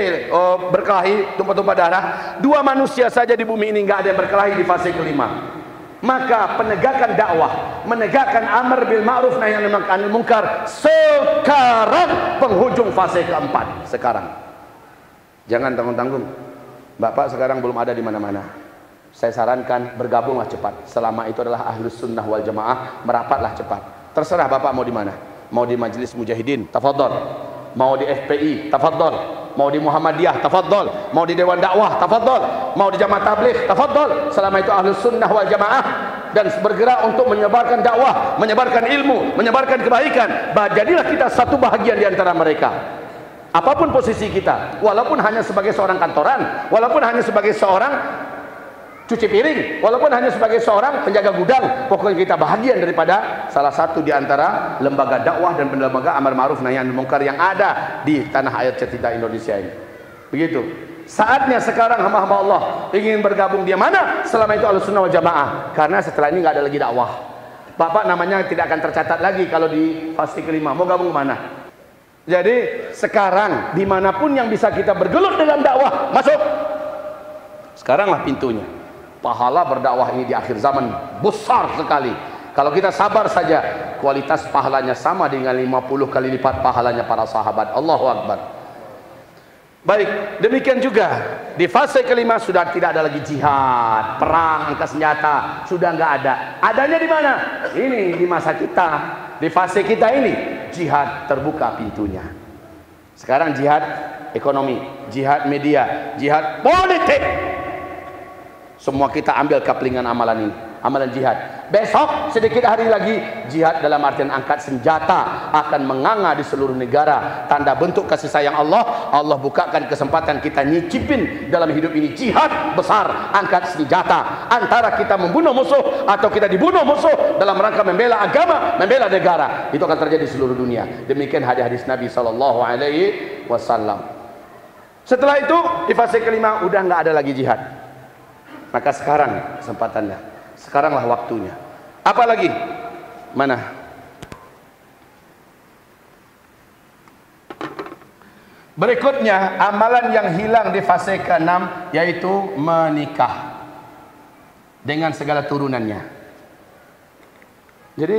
berkelahi tumpah-tumpah darah, 2 manusia saja di bumi ini nggak ada yang berkelahi di fase kelima. Maka penegakan dakwah, menegakkan amar bil ma'ruf nahi anil munkar sekarang penghujung fase keempat. Sekarang jangan tanggung-tanggung. Bapak sekarang belum ada di mana-mana. Saya sarankan bergabunglah cepat. Selama itu adalah ahlus sunnah wal jamaah, merapatlah cepat. Terserah bapak mau di mana. Mau di Majelis Mujahidin, tafadhol. Mau di FPI, tafadhol. Mau di Muhammadiyah, tafadhol. Mau di Dewan Dakwah, tafadhol. Mau di Jamaah Tabligh, tafadhol. Selama itu ahlus sunnah wal jamaah dan bergerak untuk menyebarkan dakwah, menyebarkan ilmu, menyebarkan kebaikan. Jadilah kita satu bahagian di antara mereka. Apapun posisi kita, walaupun hanya sebagai seorang kantoran, walaupun hanya sebagai seorang cuci piring, walaupun hanya sebagai seorang penjaga gudang, pokoknya kita bahagian daripada salah satu di antara lembaga dakwah dan lembaga amar ma'ruf nahi anil munkar yang ada di tanah air cerita Indonesia ini. Begitu. Saatnya sekarang hamba-hamba Allah ingin bergabung di mana? Selama itu Ahlussunnah wal Jamaah. Karena setelah ini nggak ada lagi dakwah. Bapak namanya tidak akan tercatat lagi kalau di fase kelima. Mau gabung kemana? Jadi sekarang dimanapun yang bisa kita bergelut dengan dakwah, masuk. Sekaranglah pintunya. Pahala berdakwah ini di akhir zaman besar sekali. Kalau kita sabar saja, kualitas pahalanya sama dengan 50 kali lipat pahalanya para sahabat. Allahu Akbar. Baik, demikian juga di fase kelima sudah tidak ada lagi jihad, perang, angkat senjata, sudah nggak ada. Adanya di mana? Ini di masa kita, di fase kita ini jihad terbuka pintunya. Sekarang jihad ekonomi, jihad media, jihad politik. Semua kita ambil kaplingan amalan ini, amalan jihad. Besok sedikit hari lagi jihad dalam artian angkat senjata akan menganga di seluruh negara. Tanda bentuk kasih sayang Allah. Allah bukakan kesempatan kita nyicipin dalam hidup ini jihad besar, angkat senjata antara kita membunuh musuh atau kita dibunuh musuh dalam rangka membela agama, membela negara. Itu akan terjadi di seluruh dunia. Demikian hadis-hadis Nabi SAW. Setelah itu di fase kelima udah nggak ada lagi jihad. Maka sekarang kesempatannya, sekaranglah waktunya. Apalagi mana? Berikutnya amalan yang hilang di fase ke-6 yaitu menikah dengan segala turunannya. Jadi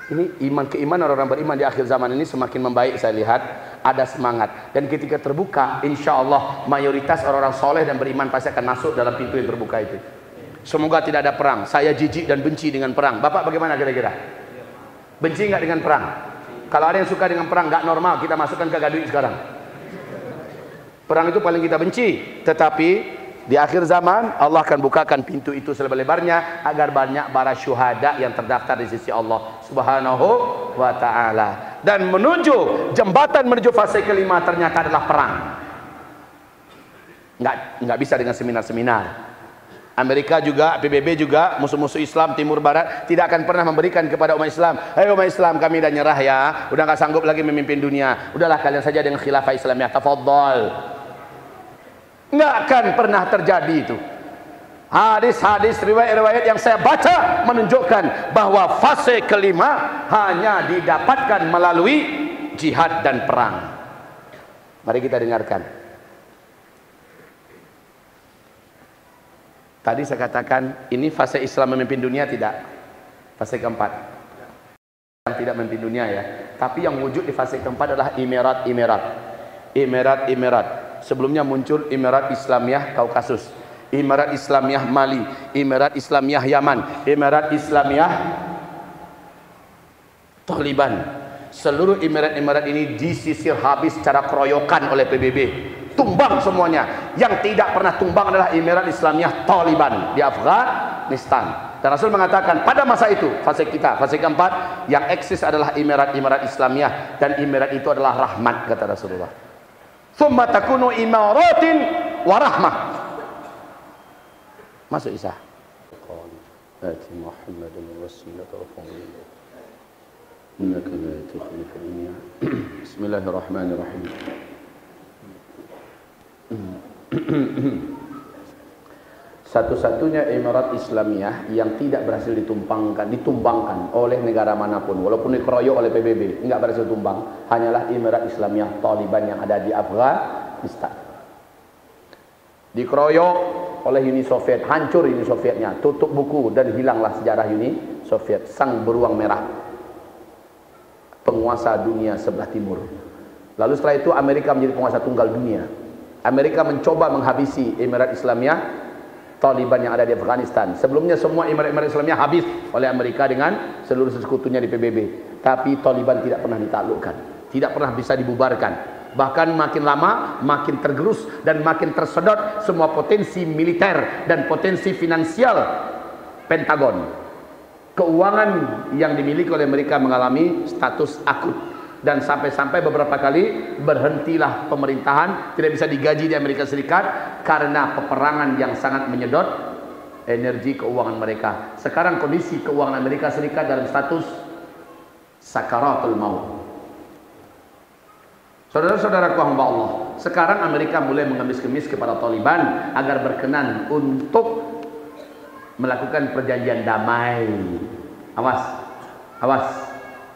ini keimanan orang beriman di akhir zaman ini semakin membaik. Saya lihat ada semangat, dan ketika terbuka insya Allah mayoritas orang-orang soleh dan beriman pasti akan masuk dalam pintu yang terbuka itu. Semoga tidak ada perang. Saya jijik dan benci dengan perang. Bapak bagaimana kira-kira? Benci nggak dengan perang? Kalau ada yang suka dengan perang, nggak normal kita masukkan ke gaduh sekarang. Perang itu paling kita benci. Tetapi di akhir zaman Allah akan bukakan pintu itu selebar-lebarnya agar banyak para syuhada yang terdaftar di sisi Allah Subhanahu wa ta'ala. Dan menuju jembatan menuju fase kelima ternyata adalah perang. Nggak bisa dengan seminar-seminar. Amerika juga, PBB juga, musuh-musuh Islam Timur Barat tidak akan pernah memberikan kepada umat Islam, "Ayo umat Islam, kami dah nyerah ya, udah nggak sanggup lagi memimpin dunia, udahlah kalian saja dengan khilafah Islamiyah, tafadhol." Nggak akan pernah terjadi itu. Hadis-hadis riwayat-riwayat yang saya baca menunjukkan bahwa fase kelima hanya didapatkan melalui jihad dan perang. Mari kita dengarkan. Tadi saya katakan ini fase Islam memimpin dunia, tidak? Fase keempat yang tidak memimpin dunia ya. Tapi yang wujud di fase keempat adalah Emirat. Sebelumnya muncul Emirat Islamiyah Kaukasus, Emirat Islamiyah Mali, Emirat Islamiyah Yaman, Emirat Islamiyah Taliban. Seluruh emirat-emirat ini disisir habis secara keroyokan oleh PBB. Tumbang semuanya. Yang tidak pernah tumbang adalah Emirat Islamiyah Taliban di Afghanistan. Dan Rasul mengatakan pada masa itu, fase kita, fase keempat, yang eksis adalah Emirat-Emirat Islamiyah, dan Emirat itu adalah rahmat, kata Rasulullah. Thumma takunu imaratin wa rahmah. Masuk Isa. Ati Muhammadan wasilah wa fadila. Innaka la tukhlifu al-mi'ad. Bismillahirrahmanirrahim. Satu-satunya Emirat Islamiyah yang tidak berhasil ditumbangkan oleh negara manapun, walaupun dikeroyok oleh PBB, enggak berhasil tumbang, hanyalah Emirat Islamiyah Taliban yang ada di Afghanistan. Dikeroyok oleh Uni Soviet, hancur Uni Sovietnya, tutup buku dan hilanglah sejarah Uni Soviet, sang beruang merah, penguasa dunia sebelah timur. Lalu setelah itu Amerika menjadi penguasa tunggal dunia. Amerika mencoba menghabisi Emirat Islamiyah Taliban yang ada di Afghanistan. Sebelumnya semua Emirat Islamiyah habis oleh Amerika dengan seluruh sekutunya di PBB. Tapi Taliban tidak pernah ditaklukkan, tidak pernah bisa dibubarkan. Bahkan makin lama makin tergerus dan makin tersedot semua potensi militer dan potensi finansial Pentagon. Keuangan yang dimiliki oleh mereka mengalami status akut, dan sampai-sampai beberapa kali berhentilah pemerintahan, tidak bisa digaji di Amerika Serikat karena peperangan yang sangat menyedot energi keuangan mereka. Sekarang kondisi keuangan Amerika Serikat dalam status sakaratul maut. Saudara-saudaraku hamba Allah, sekarang Amerika mulai mengemis-kemis kepada Taliban agar berkenan untuk melakukan perjanjian damai. Awas,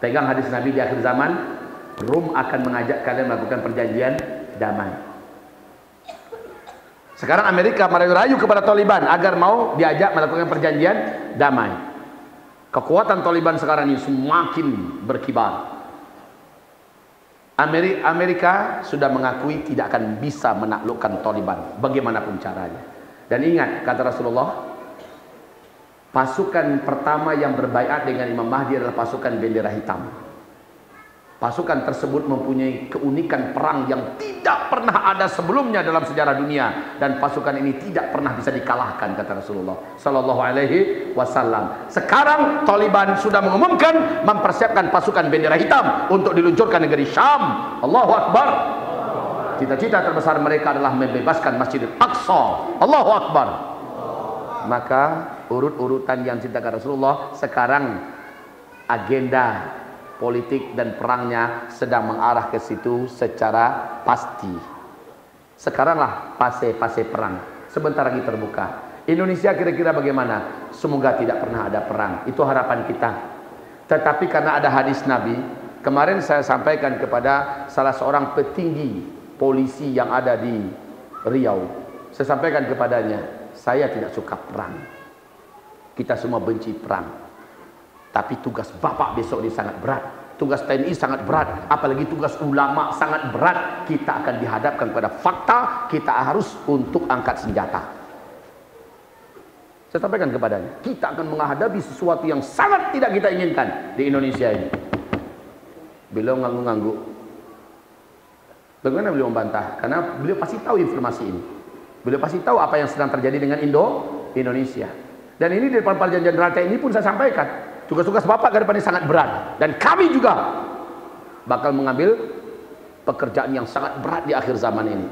pegang hadis Nabi di akhir zaman, Rum akan mengajak kalian melakukan perjanjian damai. Sekarang Amerika merayu-rayu kepada Taliban agar mau diajak melakukan perjanjian damai. Kekuatan Taliban sekarang ini semakin berkibar. Amerika sudah mengakui tidak akan bisa menaklukkan Taliban bagaimanapun caranya. Dan ingat kata Rasulullah, pasukan pertama yang berbaiat dengan Imam Mahdi adalah pasukan bendera hitam. Pasukan tersebut mempunyai keunikan perang yang tidak pernah ada sebelumnya dalam sejarah dunia, dan pasukan ini tidak pernah bisa dikalahkan, kata Rasulullah sallallahu alaihi wasallam. Sekarang Taliban sudah mengumumkan mempersiapkan pasukan bendera hitam untuk diluncurkan negeri Syam. Allahu Akbar. Cita-cita terbesar mereka adalah membebaskan Masjidil Aqsa. Allahu Akbar. Maka urut-urutan yang diceritakan Rasulullah, sekarang agenda politik dan perangnya sedang mengarah ke situ secara pasti. Sekaranglah fase perang, sebentar lagi terbuka. Indonesia kira-kira bagaimana? Semoga tidak pernah ada perang, itu harapan kita. Tetapi karena ada hadis Nabi, kemarin saya sampaikan kepada salah seorang petinggi polisi yang ada di Riau, saya sampaikan kepadanya, saya tidak suka perang. Kita semua benci perang. Tapi tugas Bapak besok ini sangat berat. Tugas TNI sangat berat. Apalagi tugas ulama sangat berat. Kita akan dihadapkan pada fakta. Kita harus untuk angkat senjata. Saya sampaikan kepadanya, kita akan menghadapi sesuatu yang sangat tidak kita inginkan di Indonesia ini. Beliau ngangguk-ngangguk. Bagaimana beliau membantah? Karena beliau pasti tahu informasi ini. Beliau pasti tahu apa yang sedang terjadi dengan Indonesia. Dan ini di depan Perjanjian Jenderal TNI pun saya sampaikan. Tugas-tugas Bapak ke depan ini sangat berat. Dan kami juga bakal mengambil pekerjaan yang sangat berat di akhir zaman ini.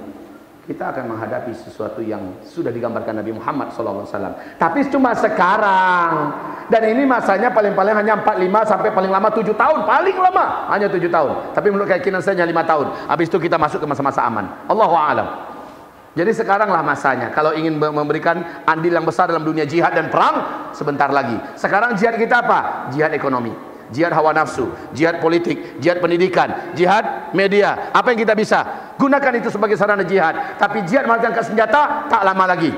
Kita akan menghadapi sesuatu yang sudah digambarkan Nabi Muhammad SAW. Tapi cuma sekarang. Dan ini masanya paling-paling hanya 45 sampai paling lama 7 tahun. Paling lama hanya 7 tahun. Tapi menurut keyakinan saya hanya 5 tahun. Habis itu kita masuk ke masa-masa aman. Allahu a'lam. Jadi sekaranglah masanya. Kalau ingin memberikan andil yang besar dalam dunia jihad dan perang, sebentar lagi. Sekarang jihad kita apa? Jihad ekonomi, jihad hawa nafsu, jihad politik, jihad pendidikan, jihad media. Apa yang kita bisa gunakan itu sebagai sarana jihad. Tapi jihad menggunakan senjata tak lama lagi.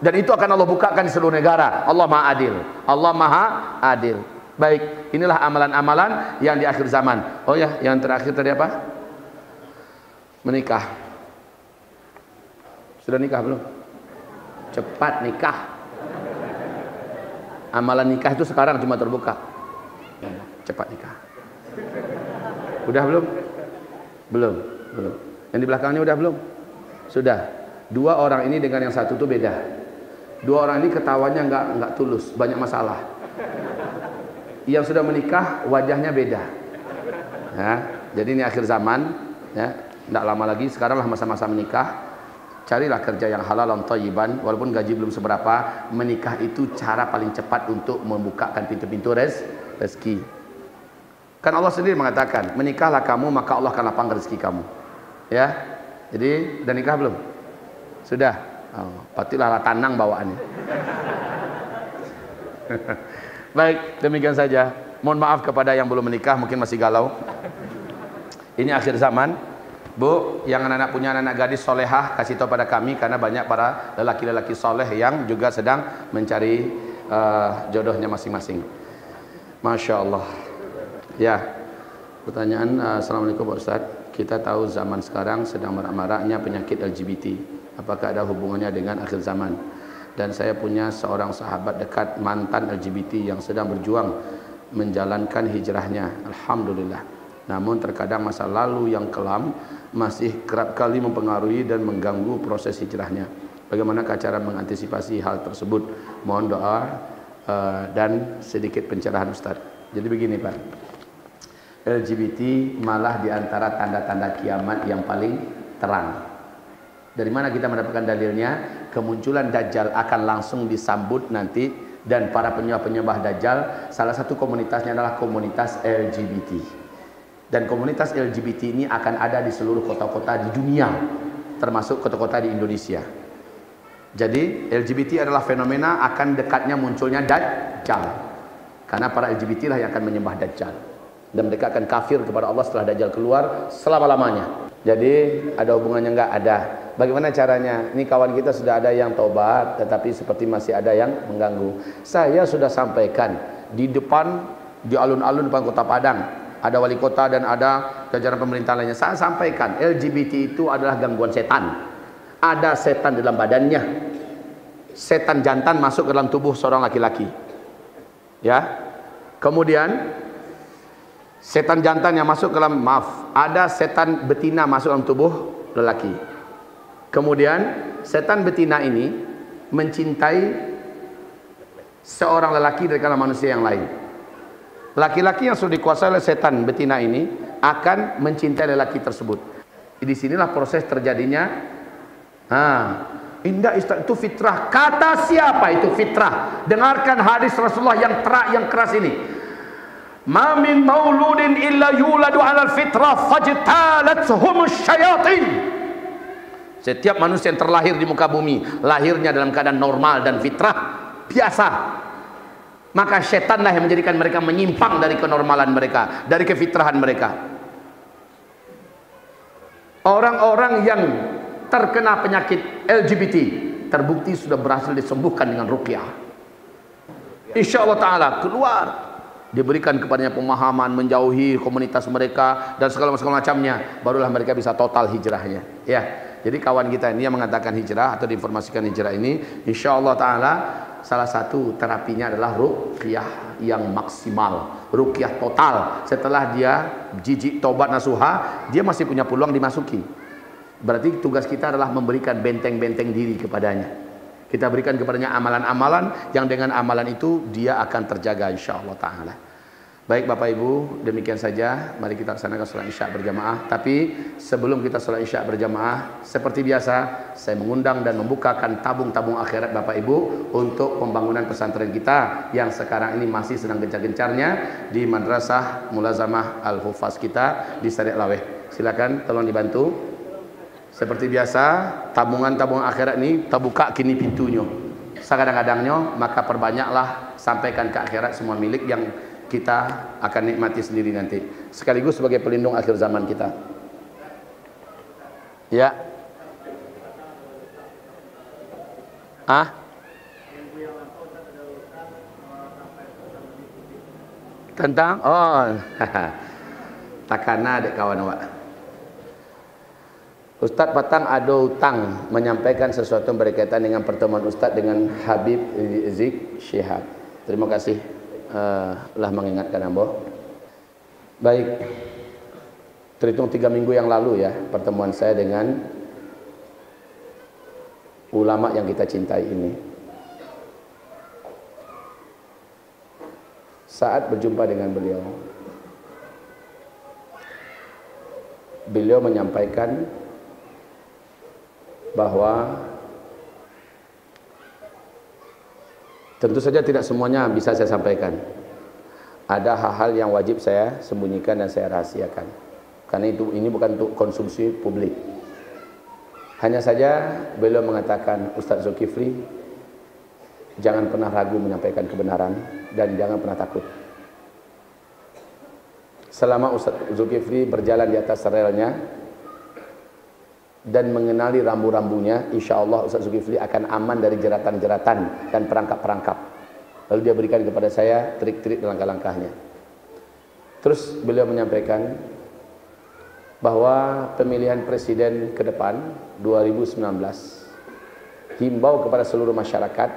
Dan itu akan Allah bukakan di seluruh negara. Allah Maha Adil. Allah Maha Adil. Baik, inilah amalan-amalan yang di akhir zaman. Oh ya, yang terakhir tadi apa? Menikah. Sudah nikah belum? Cepat nikah. Amalan nikah itu sekarang cuma terbuka. Cepat nikah. Udah belum? Belum. Yang di belakangnya udah belum? Sudah. Dua orang ini dengan yang satu itu beda. Dua orang ini ketawanya nggak tulus, banyak masalah. Yang sudah menikah wajahnya beda. Ya, jadi ini akhir zaman. Ya, tidak lama lagi. Sekaranglah masa-masa menikah. Carilah kerja yang halal dan thayyiban, walaupun gaji belum seberapa. Menikah itu cara paling cepat untuk membukakan pintu-pintu rezeki. Kan Allah sendiri mengatakan, menikahlah kamu maka Allah akan lapangkan rezeki kamu. Ya, jadi udah nikah belum? Sudah. Oh, patilah tanang bawaannya. Baik, demikian saja. Mohon maaf kepada yang belum menikah, mungkin masih galau. Ini akhir zaman. Bu, yang anak-anak punya anak gadis solehah, kasih tahu pada kami, karena banyak para lelaki-lelaki soleh yang juga sedang mencari jodohnya masing-masing. Masya Allah. Ya, pertanyaan. Assalamualaikum Pak Ustadz. Kita tahu zaman sekarang sedang marak-maraknya penyakit LGBT. Apakah ada hubungannya dengan akhir zaman? Dan saya punya seorang sahabat dekat mantan LGBT yang sedang berjuang menjalankan hijrahnya. Alhamdulillah. Namun terkadang masa lalu yang kelam masih kerap kali mempengaruhi dan mengganggu proses hijrahnya. Bagaimana cara mengantisipasi hal tersebut? Mohon doa dan sedikit pencerahan Ustaz. Jadi begini Pak, LGBT malah diantara tanda-tanda kiamat yang paling terang. Dari mana kita mendapatkan dalilnya? Kemunculan Dajjal akan langsung disambut nanti, dan para penyembah Dajjal salah satu komunitasnya adalah komunitas LGBT. Dan komunitas LGBT ini akan ada di seluruh kota-kota di dunia, termasuk kota-kota di Indonesia. Jadi LGBT adalah fenomena akan dekatnya munculnya Dajjal, karena para LGBT lah yang akan menyembah Dajjal, dan mereka akan kafir kepada Allah setelah Dajjal keluar selama-lamanya. Jadi ada hubungannya? Enggak ada. Bagaimana caranya? Ini kawan kita sudah ada yang taubat, tetapi seperti masih ada yang mengganggu. Saya sudah sampaikan di depan, di alun-alun depan Kota Padang, ada wali kota dan ada jajaran pemerintah lainnya. Saya sampaikan, LGBT itu adalah gangguan setan. Ada setan dalam badannya. Setan jantan masuk ke dalam tubuh seorang laki-laki. Ya. Kemudian setan jantan yang masuk ke dalam, ada setan betina masuk dalam tubuh lelaki. Kemudian setan betina ini mencintai seorang lelaki dari kalangan manusia yang lain. Laki-laki yang sudah dikuasai oleh setan betina ini akan mencintai lelaki tersebut. Di sinilah proses terjadinya. Indah itu fitrah. Kata siapa itu fitrah? Dengarkan hadis Rasulullah yang keras ini. Ma min mauludin illa yuladu 'alal fitrah fajtalathumus syayatin. Setiap manusia yang terlahir di muka bumi lahirnya dalam keadaan normal dan fitrah biasa. Maka setanlah yang menjadikan mereka menyimpang dari kenormalan mereka, dari kefitrahan mereka. Orang-orang yang terkena penyakit LGBT terbukti sudah berhasil disembuhkan dengan ruqyah. Insya Allah Ta'ala keluar, diberikan kepadanya pemahaman, menjauhi komunitas mereka dan segala macamnya, barulah mereka bisa total hijrahnya. Ya, jadi kawan kita ini yang mengatakan hijrah atau diinformasikan hijrah ini, insya Allah Ta'ala salah satu terapinya adalah ruqyah yang maksimal, ruqyah total. Setelah dia jijik taubat nasuha, dia masih punya peluang dimasuki. Berarti tugas kita adalah memberikan benteng-benteng diri kepadanya. Kita berikan kepadanya amalan-amalan yang dengan amalan itu dia akan terjaga insyaallah ta'ala. Baik Bapak Ibu, demikian saja. Mari kita laksanakan sholat isya berjamaah. Tapi sebelum kita sholat isya berjamaah, seperti biasa, saya mengundang dan membukakan tabung-tabung akhirat Bapak Ibu untuk pembangunan pesantren kita yang sekarang ini masih sedang gencar-gencarnya di Madrasah Mulazamah Al-Hufaz kita di Sariat Laweh. Silakan tolong dibantu. Seperti biasa, tabungan-tabungan akhirat ini terbuka kini pintunya. Sekadang-kadangnya maka perbanyaklah, sampaikan ke akhirat semua milik yang kita akan nikmati sendiri nanti. Sekaligus sebagai pelindung akhir zaman kita. Ya. Tentang takana dek kawan awak. Ustaz Patang ada hutang menyampaikan sesuatu berkaitan dengan pertemuan Ustaz dengan Habib Rizik Syihab. Terima kasih telah mengingatkan Ambo. Baik, terhitung 3 minggu yang lalu ya pertemuan saya dengan ulama yang kita cintai ini. Saat berjumpa dengan beliau menyampaikan bahwa tentu saja tidak semuanya bisa saya sampaikan. Ada hal-hal yang wajib saya sembunyikan dan saya rahasiakan. Karena ini bukan untuk konsumsi publik. Hanya saja beliau mengatakan, Ustaz Zulkifli, jangan pernah ragu menyampaikan kebenaran dan jangan pernah takut. Selama Ustaz Zulkifli berjalan di atas relnya dan mengenali rambu-rambunya, insya Allah Ustaz Zulkifli akan aman dari jeratan-jeratan dan perangkap-perangkap. Lalu dia berikan kepada saya trik-trik dan langkah-langkahnya. Terus beliau menyampaikan bahwa pemilihan presiden ke depan 2019 himbau kepada seluruh masyarakat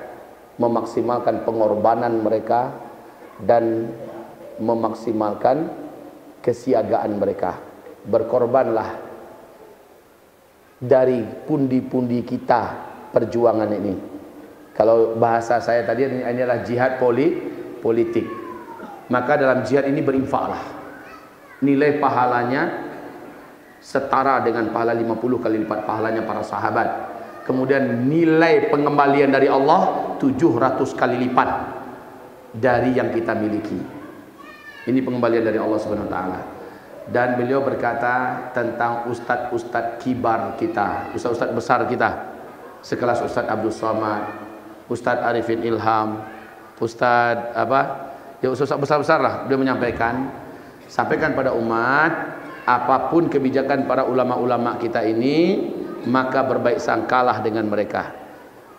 memaksimalkan pengorbanan mereka dan memaksimalkan kesiagaan mereka. Berkorbanlah dari pundi-pundi kita perjuangan ini. Kalau bahasa saya tadi ini adalah jihad politik. Maka dalam jihad ini berinfaklah. Nilai pahalanya setara dengan pahala 50 kali lipat pahalanya para sahabat. Kemudian nilai pengembalian dari Allah 700 kali lipat dari yang kita miliki. Ini pengembalian dari Allah Subhanahu wa taala. Dan beliau berkata tentang ustadz-ustadz kibar kita, ustadz-ustadz besar kita, sekelas Ustadz Abdul Somad, Ustadz Arifin Ilham, Ustadz ya ustadz besar-besar lah. Beliau menyampaikan, sampaikan pada umat, apapun kebijakan para ulama-ulama kita ini, maka berbaik sangkalah dengan mereka.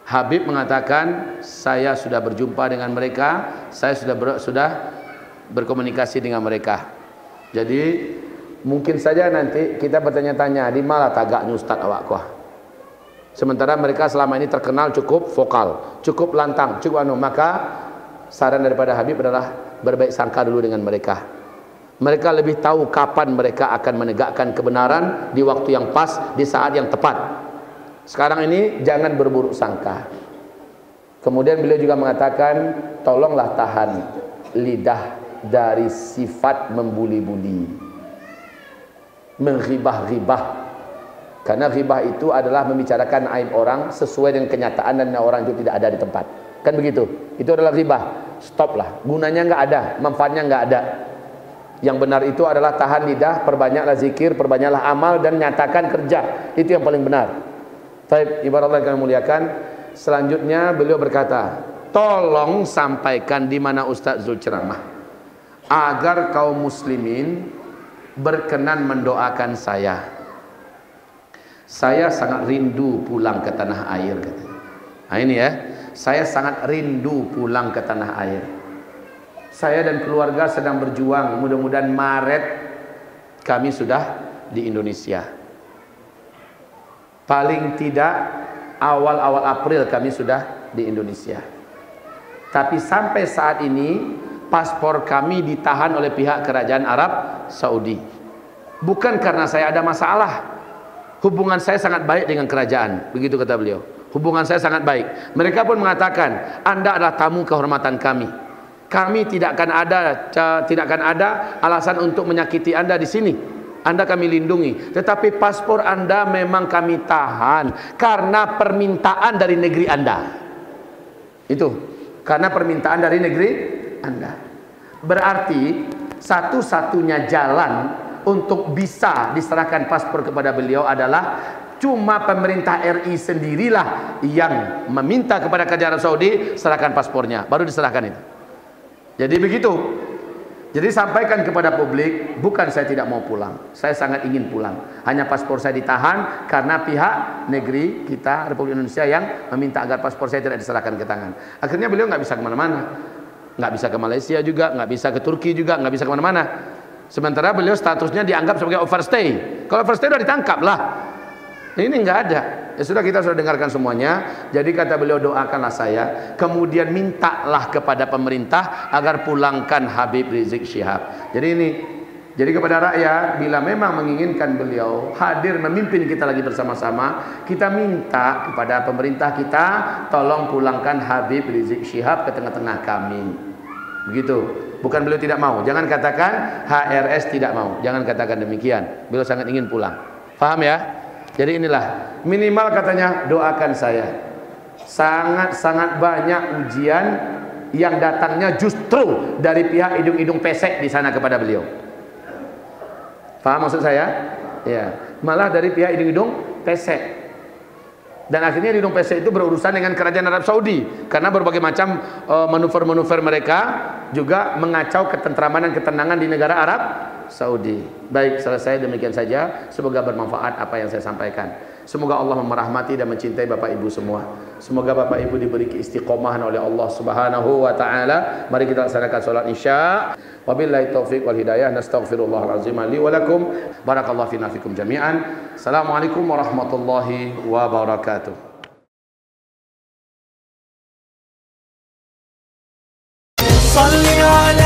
Habib mengatakan, saya sudah berjumpa dengan mereka, saya sudah berkomunikasi dengan mereka. Jadi mungkin saja nanti kita bertanya-tanya, di mana tagaknya Ustaz awak kuah. Sementara mereka selama ini terkenal cukup vokal, cukup lantang, cukup maka saran daripada Habib adalah berbaik sangka dulu dengan mereka. Mereka lebih tahu kapan mereka akan menegakkan kebenaran, di waktu yang pas, di saat yang tepat. Sekarang ini jangan berburuk sangka. Kemudian beliau juga mengatakan, tolonglah tahan lidah dari sifat membuli-buli, menghibah-hibah. Karena ghibah itu adalah membicarakan aib orang sesuai dengan kenyataan dan orang itu tidak ada di tempat. Kan begitu? Itu adalah ghibah. Stoplah. Gunanya nggak ada, manfaatnya nggak ada. Yang benar itu adalah tahan lidah, perbanyaklah zikir, perbanyaklah amal dan nyatakan kerja. Itu yang paling benar. Baik, ibarat Allah yang muliakan. Selanjutnya beliau berkata, tolong sampaikan di mana Ustaz Zul ceramah, agar kaum muslimin berkenan mendoakan saya. Saya sangat rindu pulang ke tanah air, katanya. Nah ini ya, saya sangat rindu pulang ke tanah air. Saya dan keluarga sedang berjuang, mudah-mudahan Maret kami sudah di Indonesia. Paling tidak awal-awal April kami sudah di Indonesia. Tapi sampai saat ini paspor kami ditahan oleh pihak kerajaan Arab Saudi. Bukan karena saya ada masalah. Hubungan saya sangat baik dengan kerajaan. Begitu kata beliau. Hubungan saya sangat baik. Mereka pun mengatakan, Anda adalah tamu kehormatan kami. Kami tidak akan ada alasan untuk menyakiti Anda di sini. Anda kami lindungi. Tetapi paspor Anda memang kami tahan karena permintaan dari negeri Anda. Itu. Karena permintaan dari negeri Anda. Berarti satu-satunya jalan untuk bisa diserahkan paspor kepada beliau adalah Cuma pemerintah RI sendirilah yang meminta kepada Kerajaan Arab Saudi serahkan paspornya, baru diserahkan itu. Jadi begitu. Jadi sampaikan kepada publik, bukan saya tidak mau pulang, saya sangat ingin pulang. Hanya paspor saya ditahan karena pihak negeri kita Republik Indonesia yang meminta agar paspor saya tidak diserahkan ke tangan. Akhirnya beliau nggak bisa kemana-mana, nggak bisa ke Malaysia juga, nggak bisa ke Turki juga, nggak bisa kemana-mana. Sementara beliau statusnya dianggap sebagai overstay. Kalau overstay sudah ditangkap lah. Ini nggak ada. Ya sudah, kita sudah dengarkan semuanya. Jadi kata beliau, doakanlah saya, kemudian mintalah kepada pemerintah agar pulangkan Habib Rizik Syihab. Jadi ini, jadi kepada rakyat, bila memang menginginkan beliau hadir memimpin kita lagi bersama-sama, kita minta kepada pemerintah kita, tolong pulangkan Habib Rizik Syihab ke tengah-tengah kami. Begitu. Bukan beliau tidak mau. Jangan katakan HRS tidak mau. Jangan katakan demikian. Beliau sangat ingin pulang. Paham ya? Jadi inilah, minimal katanya, doakan saya. Sangat-sangat banyak ujian yang datangnya justru dari pihak hidung-hidung pesek di sana kepada beliau. Paham maksud saya? Ya, malah dari pihak hidung-hidung pesek. Dan akhirnya hidung pesek itu berurusan dengan Kerajaan Arab Saudi, karena berbagai macam manuver-manuver mereka juga mengacau ketentraman dan ketenangan di negara Arab Saudi. Baik, selesai, demikian saja. Semoga bermanfaat apa yang saya sampaikan. Semoga Allah merahmati dan mencintai Bapak Ibu semua. Semoga Bapak Ibu diberi keistiqomahan oleh Allah Subhanahu wa taala. Mari kita laksanakan salat Isya. Wabillahi taufiq wal hidayah. Nastaghfirullahal azim li wa lakum. Barakallahu fina fikum jami'an. Assalamualaikum warahmatullahi wabarakatuh. Salli ala